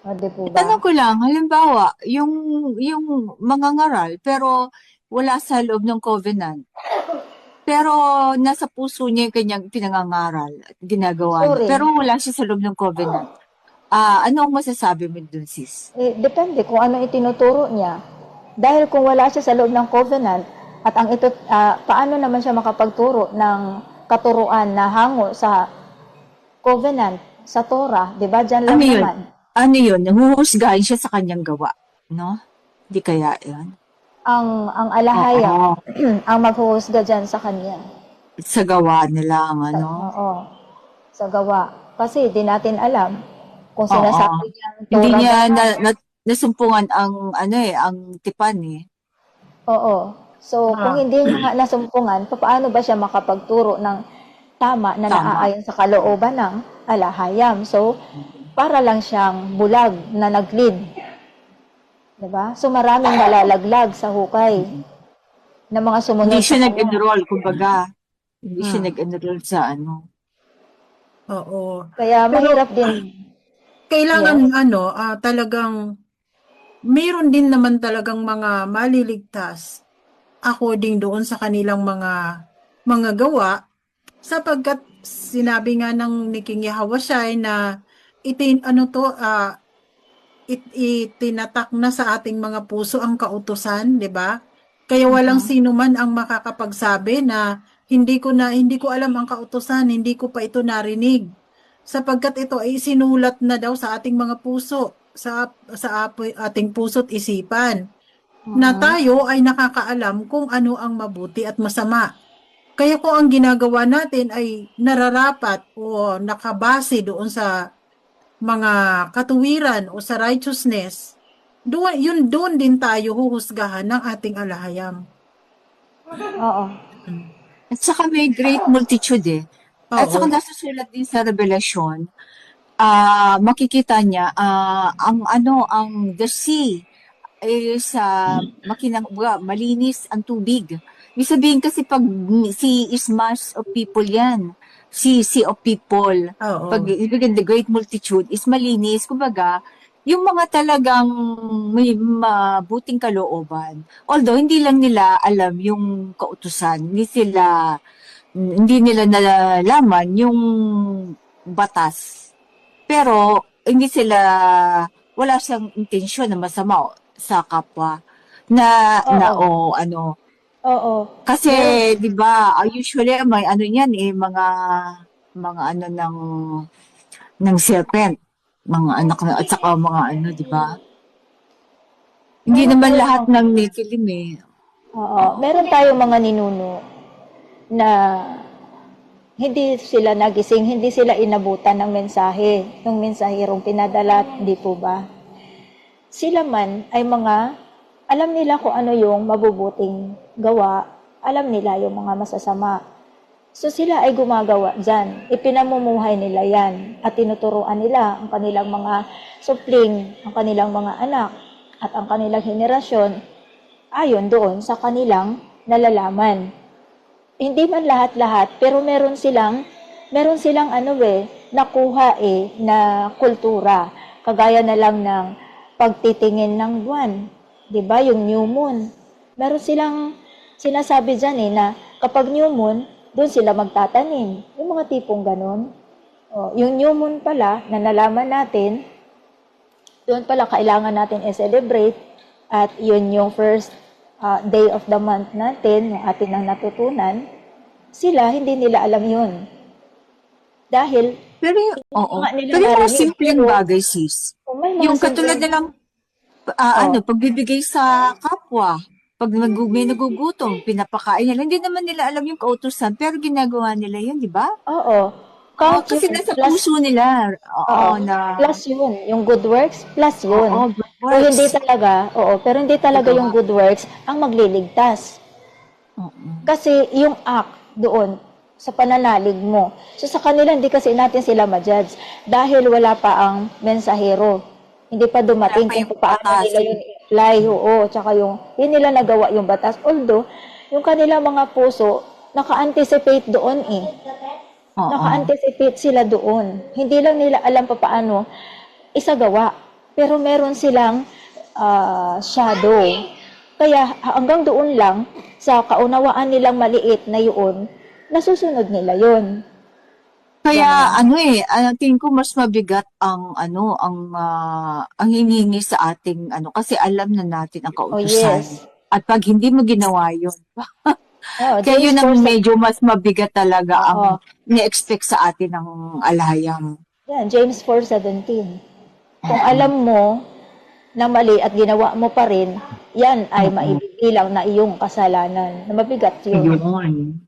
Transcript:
O, di po ba? Tanong ko lang, halimbawa, yung mga ngaral, pero wala sa loob ng covenant. Pero nasa puso niya yung kanyang pinangangaral at ginagawa niya. Sorry. Pero wala siya sa loob ng covenant. Ano ang masasabi mo dun, sis? Depende kung ano itinuturo niya. Dahil kung wala siya sa loob ng covenant, at paano naman siya makapagturo ng katuruan na hango sa covenant, sa Torah, di ba? Diyan lang Ano yun? naman. Ano yun? Nahuhusgahan siya sa kanyang gawa. No? Di kaya yun? Ang alahaya, Oo. ang maghuhusga dyan sa kanya. Sa gawa nila ang ano? Oo, sa gawa. Kasi di natin alam kung Oo. sinasabi niyang Hindi Torah niya ba. nasumpungan ang ano ang tipan eh. Oo. So, kung Ah, hindi niya nga nasumpungan, paano ba siya makapagturo ng tama na Tama. naaayon sa kalooban ng alahayam? So, para lang siyang bulag na nag-lead, 'di ba? So, maraming malalaglag sa hukay ng mga Hindi sumunod siya sa kanya. nag-enroll, kumbaga. Hindi siya Hmm. nag-enroll sa ano. oo. Kaya Pero mahirap din. kailangan Yes. talagang mayroon din naman talagang mga maliligtas according doon sa kanilang mga gawa sapagkat sinabi nga ng ni King Yahweh na itinatak na sa ating mga puso ang kautusan, 'di ba? Kaya walang Mhm. sino man ang makakapagsabi na hindi ko alam ang kautusan, hindi ko pa ito narinig. Sapagkat ito ay sinulat na daw sa ating mga puso, ating puso't isipan, na Mhm. tayo ay nakakaalam kung ano ang mabuti at masama. Kaya kung ang ginagawa natin ay nararapat o nakabase doon sa mga katuwiran o sa righteousness, doon din tayo huhusgahan ng ating alahayam. Oo. Mm. At saka may great multitude eh. At saka Oo, nasusulat din sa Revelation, makikita niya, ang the sea is malinis ang tubig. Ibig sabihin kasi pag sea is mass of people yan. Sea of people. Pag oo, ibig the great multitude is malinis. Kumbaga, yung mga talagang may mabuting kalooban. Although, hindi lang nila alam yung kautusan. Hindi nila nalalaman yung batas. Pero, wala siyang intensyon na masama sa kapwa Oo. o ano. Oo. Kasi, Meron. di ba, usually may ano niyan eh, mga ano ng serpent, mga anak na, at saka mga ano, di ba? Hindi Meron naman tayong lahat mga ng Nephilim eh. Oo, meron tayong mga ninuno na hindi sila nagising, hindi sila inabutan ng mensahe, ng mensaherong pinadala, di po ba? Sila man ay alam nila kung ano yung mabubuting gawa, alam nila yung mga masasama. So sila ay gumagawa dyan. Ipinamumuhay nila yan at tinuturuan nila ang kanilang mga supling, ang kanilang mga anak at ang kanilang henerasyon ayon doon sa kanilang nalalaman. Hindi man lahat-lahat, pero meron silang nakuha na kultura. Kagaya na lang ng pagtitingin ng buwan. 'Di ba yung new moon? Meron silang sinasabi diyan na kapag new moon, doon sila magtatanim. Yung mga tipong ganun. Yung new moon pala, na nalaman natin, doon pala kailangan natin i-celebrate at yun yung first day of the month natin, yung atin ang natutunan, sila hindi nila alam yun. Dahil Pero, hindi oo. nga nila Pero yung mga narinig. simpleng Pero bagay, sis. kung may mga Yung katulad simpleng, na lang oh, pagbibigay sa kapwa. Pag may nagugutom, pinapakain nila. Hindi naman nila alam yung kautusan, pero ginagawa nila yun, di ba? oo, count Kasi yun, nasa plus, puso nila. Oo, oo, na, plus yun, yung good works, plus oo, yun. good Pero hindi works. talaga, oo, pero hindi talaga yung Nagawa. good works ang magliligtas. Oo. Kasi yung act doon, sa pananalig mo. So sa kanila, hindi kasi natin sila ma-judge dahil wala pa ang mensahero. Hindi pa Wala dumating pa kung yung paano batas. nila yun i-apply. Oo, tsaka yun nila nagawa yung batas. Although, yung kanila mga puso, naka-anticipate doon eh. Oo. Naka-anticipate sila doon. Hindi lang nila alam pa paano isagawa. pero meron silang shadow. Kaya hanggang doon lang, sa kaunawaan nilang maliit na yun, nasusunod nila yun. Kaya tingin ko mas mabigat ang hinihingi sa ating kasi alam na natin ang Oh kautusan. yes. At pag hindi mo ginawa yun, kaya James yun ang 4:17. medyo mas mabigat talaga Oo. ang ni-expect sa atin ng alahayam. Yan, James 4:17. Kung alam mo na mali at ginawa mo pa rin, yan ay maibibilang na iyong kasalanan. Na mabigat yun. Yun.